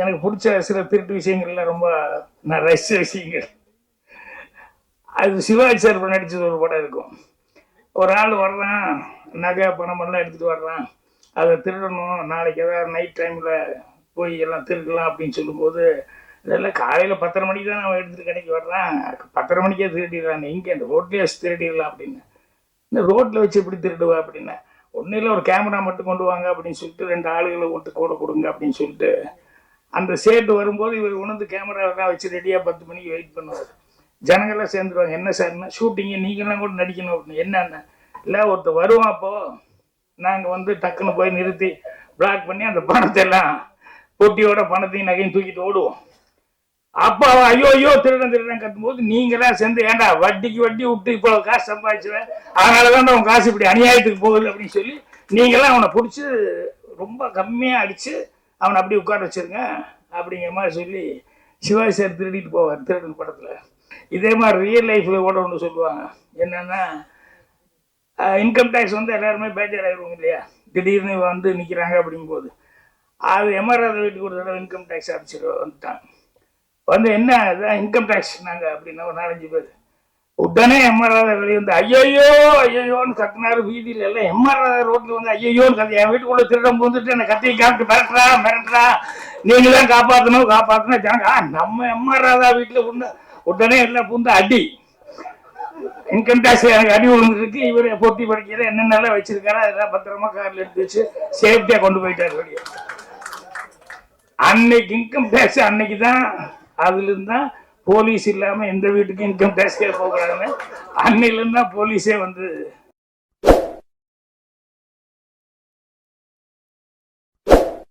எனக்கு பிடிச்ச சில திருட்டு விஷயங்கள்ல ரொம்ப நான் ரசித்த விஷயங்கள். அது சிவாஜி சார் நடிச்சது ஒரு படம் இருக்கும். ஒரு ஆள் வர்றான், நகை பணம் எல்லாம் எடுத்துட்டு வர்றான், அதை திருடணும், நாளைக்கு ஏதாவது நைட் டைம்ல போய் எல்லாம் திருடலாம் அப்படின்னு சொல்லும்போது, இதெல்லாம் காலையில் 10:30 மணிக்கு தான் அவன் எடுத்துட்டு கடைக்கு வர்றான், 10:30 மணிக்கே திருடிடுறான், எங்கே அந்த ரோட்லேயே வச்சு திருடிடலாம் அப்படின்னு. இந்த ரோட்டில் வச்சு எப்படி திருடுவா அப்படின்னா, ஒன்றும் இல்லை ஒரு கேமரா மட்டும் கொண்டு வாங்க அப்படின்னு சொல்லிட்டு 2 ஆளுகளை விட்டு கூட கொடுங்க அப்படின்னு சொல்லிட்டு அந்த சேட்டு வரும்போது இவர் உணர்ந்து கேமராவெல்லாம் வச்சு ரெடியாக 10 மணிக்கு வெயிட் பண்ணுவார். ஜனங்கள்லாம் சேர்ந்துருவாங்க. என்ன சார்னா ஷூட்டிங்கு நீங்கள்லாம் கூட நடிக்கணும் அப்படின்னு. என்னென்ன இல்லை ஒருத்தர் வருவான், அப்போது நாங்கள் வந்து டக்குன்னு போய் நிறுத்தி பிளாக் பண்ணி அந்த பணத்தை எல்லாம் பொட்டியோட பணத்தையும் நகையும் தூக்கிட்டு ஓடுவோம். அப்போ ஐயோ ஐயோ திருடன் திருடன் கத்தும்போது நீங்களாம் சேர்ந்து ஏண்டா வட்டிக்கு வட்டி விட்டு இப்போ காசு சம்பாதிச்சுவேன், அதனால தான் உன் காசு இப்படி அநியாயத்துக்கு போகுது அப்படின்னு சொல்லி நீங்களாம் அவனை பிடிச்சி ரொம்ப கம்மியாக அடித்து அவனை அப்படி உட்கார வச்சிருங்க அப்படிங்கிற மாதிரி சொல்லி சிவாஜி சார் திருடிட்டு போவார் திருடன் படத்தில். இதே மாதிரி ரியல் லைஃப்பில் கூட ஒன்று சொல்லுவாங்க. என்னென்னா இன்கம் டேக்ஸ் வந்து எல்லாருமே பேஜர் ஆகிடுவாங்க இல்லையா, திடீர்னு வந்து நிற்கிறாங்க அப்படிங்கும்போது. அது எம்ஆர்ஆர் வீட்டுக்கு ஒரு தடவை இன்கம் டேக்ஸ் ஆஃபீஸர் வந்துட்டாங்க. வந்து என்ன இதுதான் இன்கம் டேக்ஸ் நாங்கள் அப்படின்னா ஒரு 4-5 பேர். உடனே எம்ஆர்ஆர் வெளியே வந்து ஐயோயோ ஐயோன்னு கத்தினாரு. வீதியில் எல்லாம் எம்ஆர்ஆர் ரோட்டில் வந்து ஐயோன்னு கத்தி, என் வீட்டுக்குள்ள திருடம் வந்துட்டு என்னை கத்தியை காப்பிட்டு மிரட்டுறா நீங்க தான் காப்பாற்றணும் ஜாங்க. நம்ம எம்ஆர்ஆர் வீட்டில் உண்டு உடனே எல்லாம் பூந்து அடி. இன்கம் டேக்ஸ் எனக்கு அடி விழுந்துருக்கு. இவர் பொட்டி படிக்கிற என்னென்னலாம் வச்சிருக்காரு அதெல்லாம் பத்திரமா காரில் எடுத்து வச்சு சேஃப்டியா கொண்டு போயிட்டாரு வெளியே. அன்னைக்கு இன்கம் டேக்ஸ் அன்னைக்கு தான், அதுல இருந்தா போலீஸ் இல்லாம எந்த வீட்டுக்கும் இன்கம் டேக்ஸ்க்கே போகக்கூடாதுன்னு அன்னையில இருந்தா போலீஸே வந்து